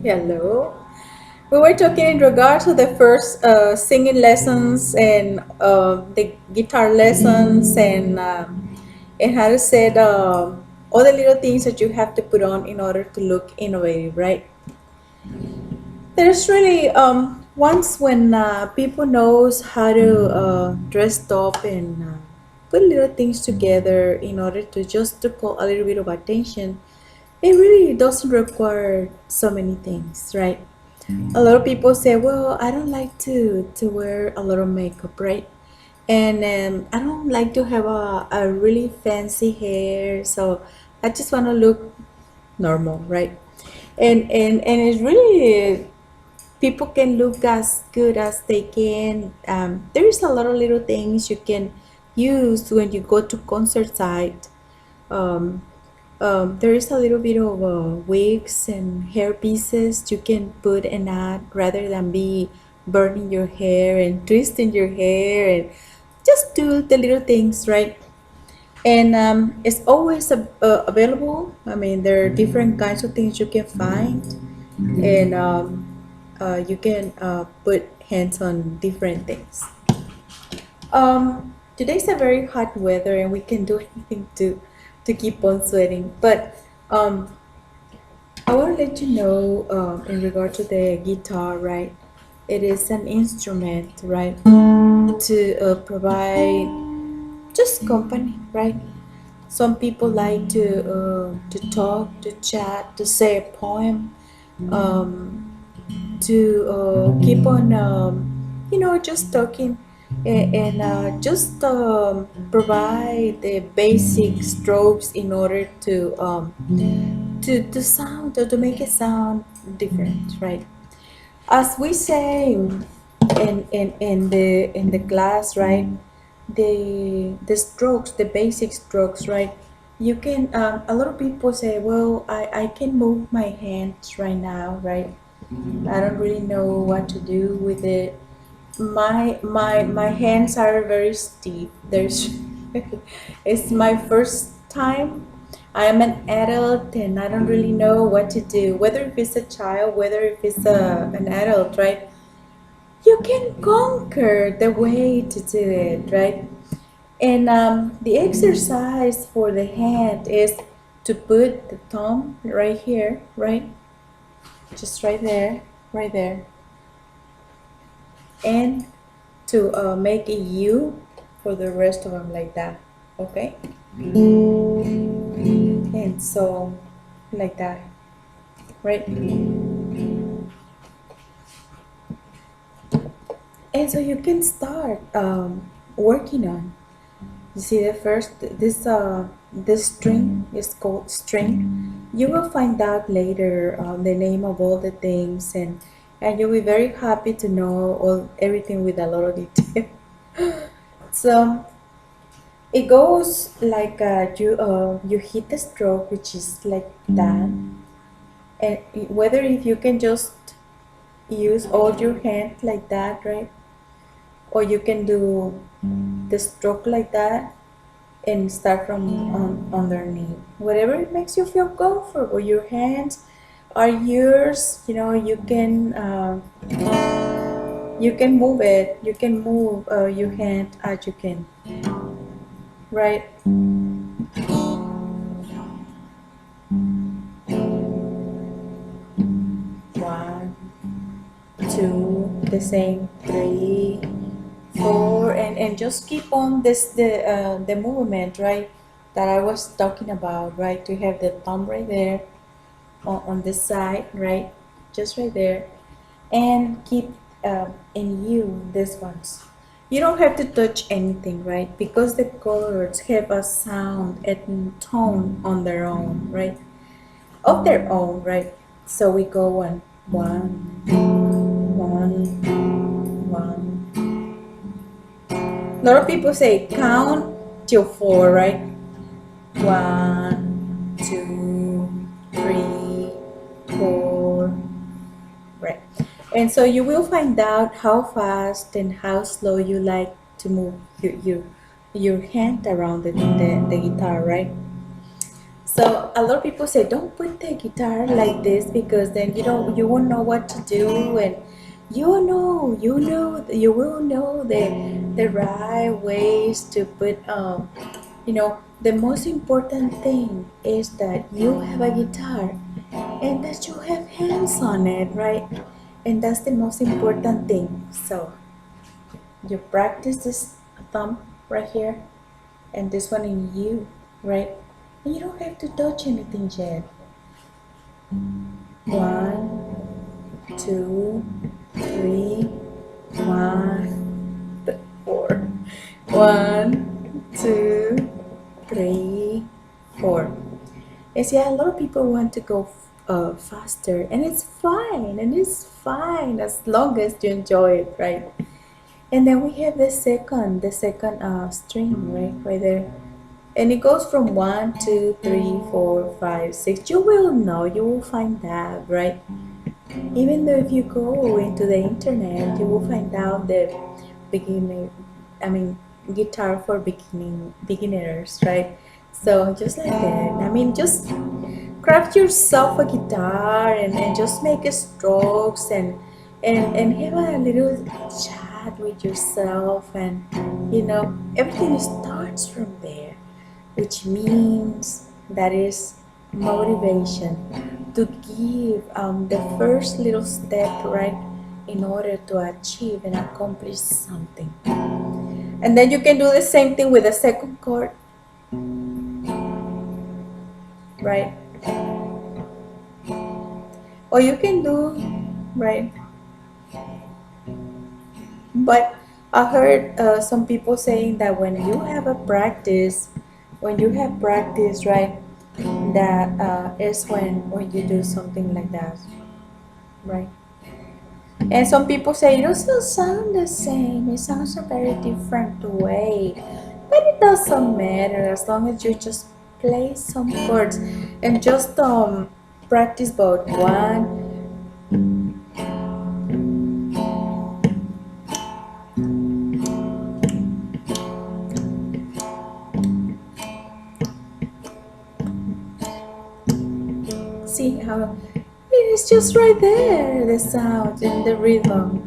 Hello. We were talking in regards to the first singing lessons and the guitar lessons and how to say all the little things that you have to put on in order to look innovative, right? There's really once when people knows how to dress up and put little things together in order to just to call a little bit of attention. It really doesn't require so many things, right? A lot of people say, "Well, I don't like to wear a lot of makeup, right? And I don't like to have a really fancy hair, so I just want to look normal, right?" And it's really people can look as good as they can. There's a lot of little things you can use when you go to concert site. Um, there is a little bit of wigs and hair pieces you can put and add rather than be burning your hair and twisting your hair and just do the little things, right? And it's always available. I mean, there are different kinds of things you can find, and you can put hands on different things. Today's a very hot weather, and we can do anything to keep on sweating. But um, I want to let you know in regard to the guitar, right? It is an instrument, right, to provide just company, right? Some people like to talk, to chat, to say a poem, um, to keep on, just talking and just provide the basic strokes in order to sound or to make it sound different, right? As we say in the class, right? The strokes, the basic strokes, right? You can a lot of people say, well, I can move my hands right now, right? I don't really know what to do with it. My hands are very stiff. There's it's my first time. I am an adult and I don't really know what to do. Whether if it's a child, whether if it's an adult, right? You can conquer the way to do it, right? And the exercise for the hand is to put the thumb right here, right? Just right there, and to make a U for the rest of them like that, okay? And so, like that, right? And so you can start working on. You see the first this string is called string. You will find out later the name of all the things and you'll be very happy to know all everything with a lot of detail. So it goes like you hit the stroke, which is like that, and whether if you can just use all your hand like that, right? Or you can do the stroke like that and start from underneath. Whatever it makes you feel comfortable. Your hands are yours. You can move it. You can move your hand as you can, right? One, two, the same, three, four, and just keep on the movement, right? That I was talking about, right? To have the thumb right there on this side, right? Just right there, and keep in you this ones. You don't have to touch anything, right? Because the chords have a sound and tone on their own, right? Of their own, right? So we go on one, one. A lot of people say count till four, right? One, two, three, four, right? And so you will find out how fast and how slow you like to move your hand around the guitar, right? So a lot of people say don't put the guitar like this because then you won't know what to do, and you will know the right ways to put the most important thing is that you have a guitar and that you have hands on it, right? And that's the most important thing. So you practice this thumb right here and this one in you, right? And you don't have to touch anything yet. 1, 2, 3, 1, 4. 1, 2, 3, 4. And see, a lot of people want to go faster, and it's fine, as long as you enjoy it, right? And then we have the second string, right there, and it goes from 1, 2, 3, 4, 5, 6. You will know, you will find that, right? Even though if you go into the internet, you will find out the beginning, I mean, guitar for beginners, right? So just like that, I mean, just craft yourself a guitar and just make strokes and have a little chat with yourself, and everything starts from there, which means that is motivation to give the first little step, right, in order to achieve and accomplish something. And then you can do the same thing with the second chord, right? Or you can do, right? But I heard some people saying that when you have practice, right, that is when you do something like that, right? And some people say it doesn't sound the same. It sounds a very different way, but it doesn't matter as long as you just play some chords and just practice both. One. See how it is just right there, the sound and the rhythm.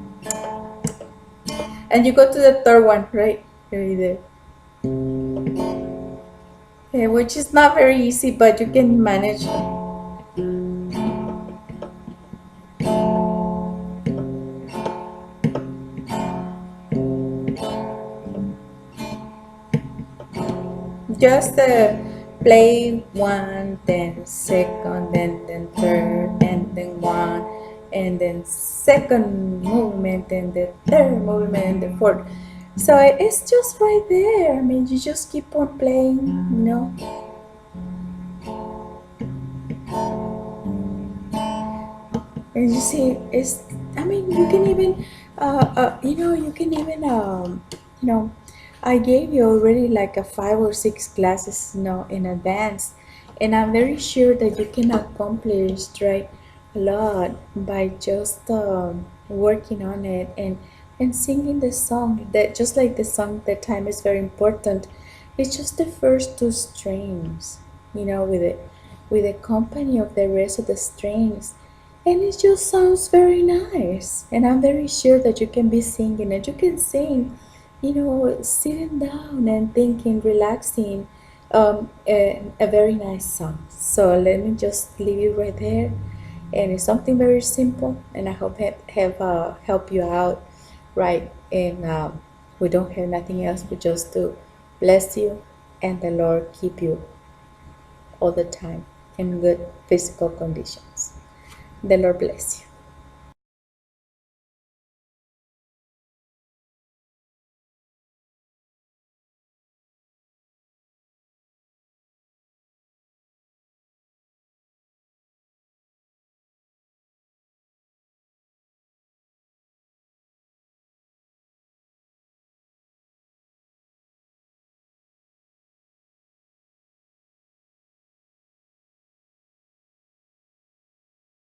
And you go to the third one, right there. Yeah, which is not very easy, but you can manage. Just play one, then second, then third, and then one, and then second movement, and the third movement, and the fourth. So it's just right there. I mean, you just keep on playing, And you see, I mean, you can even, I gave you already like a 5 or 6 classes, in advance, and I'm very sure that you can accomplish, right, a lot by just working on it and singing the song. That just like the song, that time is very important. It's just the first 2 strings, with the company of the rest of the strings. And it just sounds very nice. And I'm very sure that you can be singing, and you can sing, sitting down and thinking, relaxing, a very nice song. So let me just leave you right there. And it's something very simple, and I hope have help you out, right? And we don't have nothing else but just to bless you, and the Lord keep you all the time in good physical conditions. The Lord bless you.